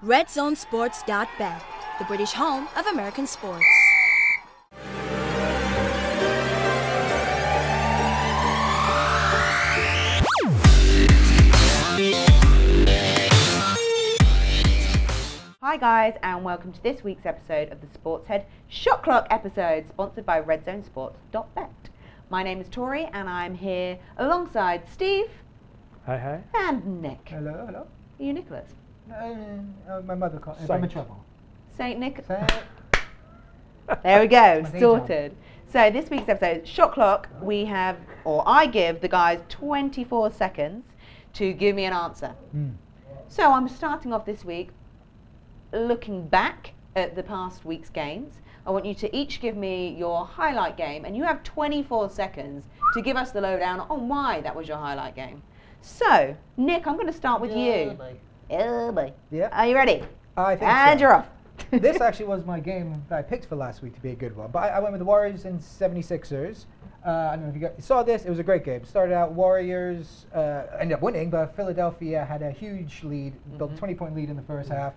RedZoneSports.bet, the British home of American sports. Hi guys, and welcome to this week's episode of the SportsHead Shot Clock episode, sponsored by RedZoneSports.bet. My name is Tori, and I'm here alongside Steve. Hi, hi. And Nick. Hello, hello. Are you Nicholas? My mother called me. I'm in trouble. Saint Nick. There we go, sorted. So this week's episode, Shot Clock, we have, or I give the guys 24 seconds to give me an answer. So I'm starting off this week looking back at the past week's games. I want you to each give me your highlight game, and you have 24 seconds to give us the lowdown on why that was your highlight game. So, Nick, I'm going to start with you. Oh boy. Yeah. Are you ready? I think And so. you're off. This actually was my game that I picked for last week to be a good one, but I went with the Warriors and 76ers. I don't know if you saw this. It was a great game. Started out Warriors, ended up winning, but Philadelphia had a huge lead, built a 20-point lead in the first half.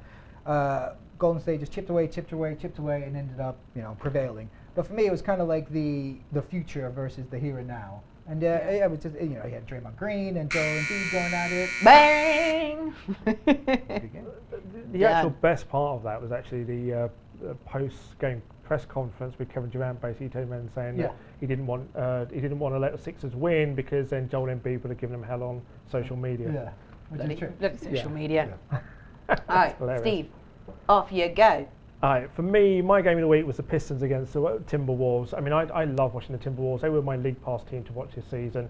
Golden State just chipped away, and ended up, prevailing. But for me, it was kind of like the future versus the here and now. And it was just, you had Draymond Green and Joel Embiid going at it. Bang! The actual best part of that was actually the post-game press conference with Kevin Durant basically came in saying that he didn't want to let the Sixers win because then Joel Embiid would have given him hell on social media. Yeah, which is true. Bloody social media. Yeah. All right, Steve, off you go. All right, for me, my game of the week was the Pistons against the Timberwolves. I mean, I love watching the Timberwolves. They were my League Pass team to watch this season.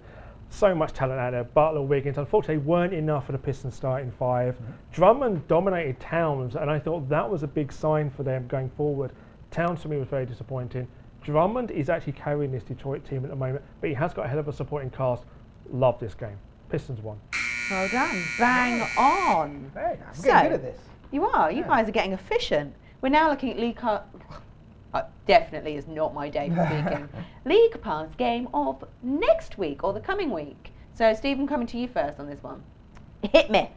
So much talent out there. Butler, Wiggins. Unfortunately, weren't enough for the Pistons starting five. Drummond dominated Towns, and I thought that was a big sign for them going forward. Towns, to me, was very disappointing. Drummond is actually carrying this Detroit team at the moment, but he has got a hell of a supporting cast. Love this game. Pistons won. Well done. Bang on. Hey, I'm getting good at this. You are. You guys are getting efficient. We're now looking at League Pass. Definitely is not my day for speaking. League Pass game of next week or the coming week. So, Steve, I'm coming to you first on this one. Hit me.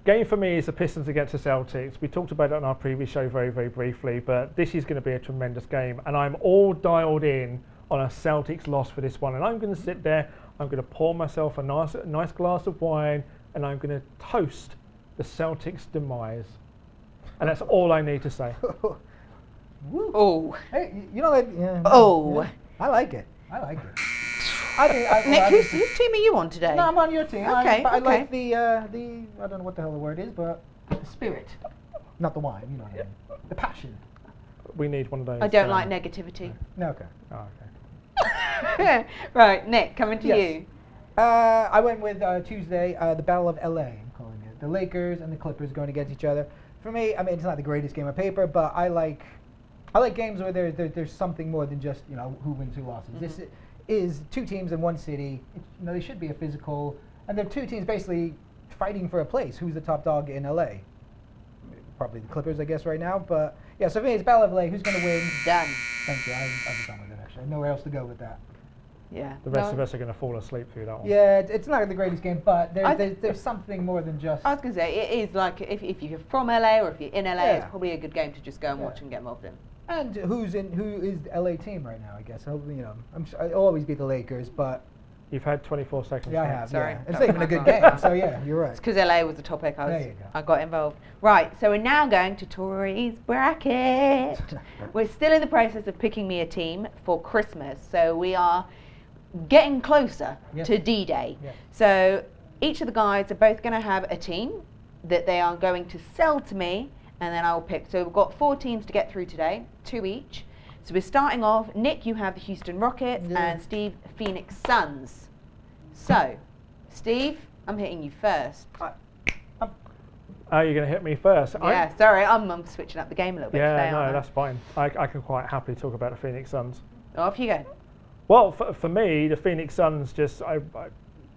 Game for me is the Pistons against the Celtics. We talked about it on our previous show very, very briefly, but this is going to be a tremendous game, and I'm all dialed in on a Celtics loss for this one. And I'm going to sit there, I'm going to pour myself a nice glass of wine, and I'm going to toast the Celtics' demise. And that's all I need to say. Oh. Hey, you know that? Yeah, oh. Yeah. I like it. Nick, whose team are you on today? No, I'm on your team. Okay. I like the I don't know what the hell the word is, but the spirit, not the wine. You know what I mean? The passion. We need one of those. I don't like negativity. No, okay. Oh, okay. Right, Nick, coming to you. I went with Tuesday, the Battle of LA, I'm calling it. The Lakers and the Clippers going against each other. For me, I mean, it's not the greatest game on paper, but I like games where there's something more than just who wins, who loses. This is two teams in one city. They should be a physical, and they're two teams basically fighting for a place. Who's the top dog in LA? Probably the Clippers, I guess, right now. But yeah, so for me, it's Battle of LA. Who's going to win? Done. Thank you. I'm done with it. Actually, I have nowhere else to go with that. Yeah. The rest of us are going to fall asleep through that one. Yeah, it's not the greatest game, but there's something more than just. I was going to say, it is like if you're from LA or if you're in LA, it's probably a good game to just go and watch and get involved in. And who is the LA team right now? I guess I'll always be the Lakers, but you've had 24 seconds. Yeah, I have. Sorry, yeah. It's not even a good game. So yeah, you're right. It's because LA was the topic. There you go. I got involved. Right, so we're now going to Tori's bracket. We're still in the process of picking me a team for Christmas, so we are getting closer to D-Day. Yes. So each of the guys are both going to have a team that they are going to sell to me, and then I'll pick. So we've got 4 teams to get through today, 2 each. So we're starting off. Nick, you have the Houston Rockets, and Steve, Phoenix Suns. So, Steve, I'm hitting you first. You're going to hit me first. Yeah, sorry, I'm switching up the game a little bit today. Yeah, no, that's fine. I can quite happily talk about the Phoenix Suns. Off you go. Well, for me, the Phoenix Suns I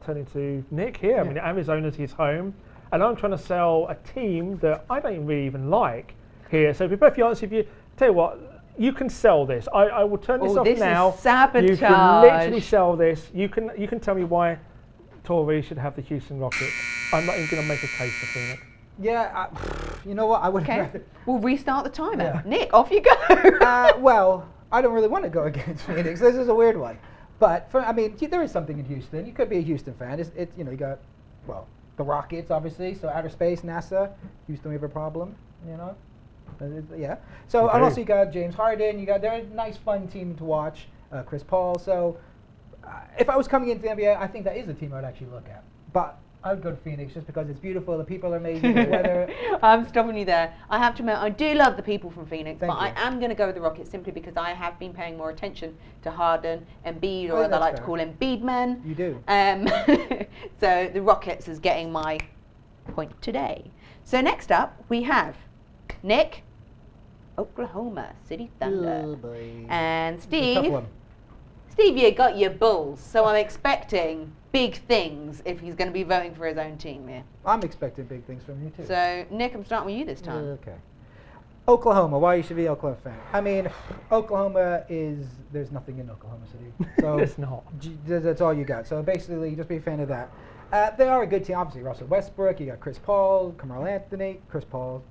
turn into Nick here. I mean, Arizona's his home, and I'm trying to sell a team that I don't really even like here. So, to be perfectly honest with you, tell you what, you can sell this. I will turn this off now. Is sabotage. You can literally sell this. You can tell me why Torrey should have the Houston Rockets. I'm not even going to make a case for Phoenix. Yeah, you know what? I would. Okay. We'll restart the timer. Yeah. Nick, off you go. Well, I don't really want to go against Phoenix. This is a weird one. But I mean, there is something in Houston. You could be a Houston fan. You know, you got, well, the Rockets obviously. So outer space, NASA. Houston, we have a problem. You know. Yeah. So and also you got James Harden. They're a nice, fun team to watch. Chris Paul. So if I was coming into the NBA, I think that is a team I'd actually look at. But I would go to Phoenix just because it's beautiful. The people are amazing. The weather. I'm stopping you there. I have to admit, I do love the people from Phoenix, Thank but you. I am going to go with the Rockets simply because I have been paying more attention to Harden, Embiid, or Oh, as I that's like to fair. call him, Beadman. You do. So the Rockets is getting my point today. So next up, we have Nick, Oklahoma City Thunder. Oh, boy. And It's a tough Steve, one. you got your Bulls, so I'm expecting big things if he's going to be voting for his own team here. I'm expecting big things from you too. So, Nick, I'm starting with you this time. Okay. Oklahoma. Why you should be an Oklahoma fan? I mean, Oklahoma is. There's nothing in Oklahoma City. So It's not. That's all you got. So basically, just be a fan of that. They are a good team. Obviously, Russell Westbrook. You got Chris Paul,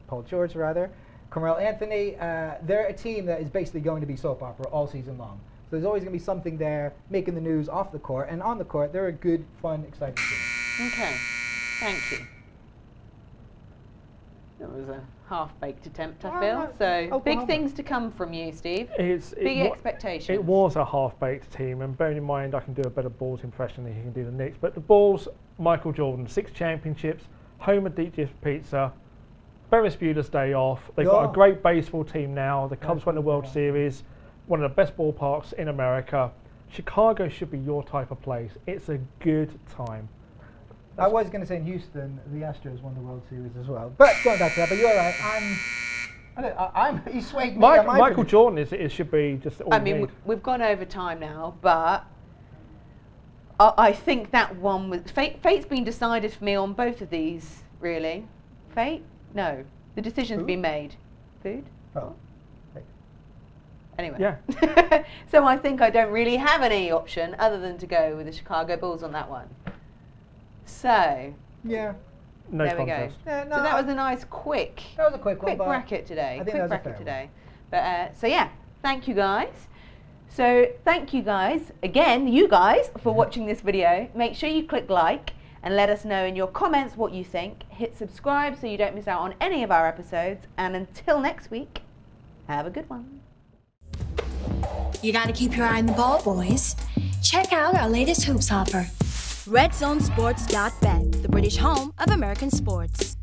Paul George rather. Carmelo Anthony. They're a team that is basically going to be soap opera all season long. So there's always going to be something there making the news off the court, and on the court, they're a good, fun, exciting team. Okay, thank you. That was a half-baked attempt, I feel. So, Oklahoma. big things to come from you, Steve. Big expectations. It was a half-baked team, and bearing in mind I can do a better Bulls impression than he can do the Knicks. But the Bulls, Michael Jordan, 6 championships, home of Deep Dish Pizza, Ferris Bueller's Day Off. They've got a great baseball team now. The Cubs won the World Series, one of the best ballparks in America. Chicago should be your type of place. It's a good time. I was going to say in Houston, the Astros won the World Series as well. But going back to that, but you're right. He swayed me. Michael Jordan it should be just all I you mean, need. we've gone over time now, but I think that one was fate's been decided for me on both of these. Really, fate? No, the decision's Food? been made. Food? Oh. Anyway. Yeah. So I think I don't really have any option other than to go with the Chicago Bulls on that one. So Yeah. No there we go. contest. Yeah, no, So that was a nice quick That was a quick one. but bracket today. I think Quick that was a bracket fair today. But so yeah, thank you guys. So thank you guys again, you guys, for watching this video. Make sure you click like and let us know in your comments what you think. Hit subscribe so you don't miss out on any of our episodes. And until next week, have a good one. You gotta keep your eye on the ball, boys. Check out our latest hoops offer. RedZoneSports.bet, the British home of American sports.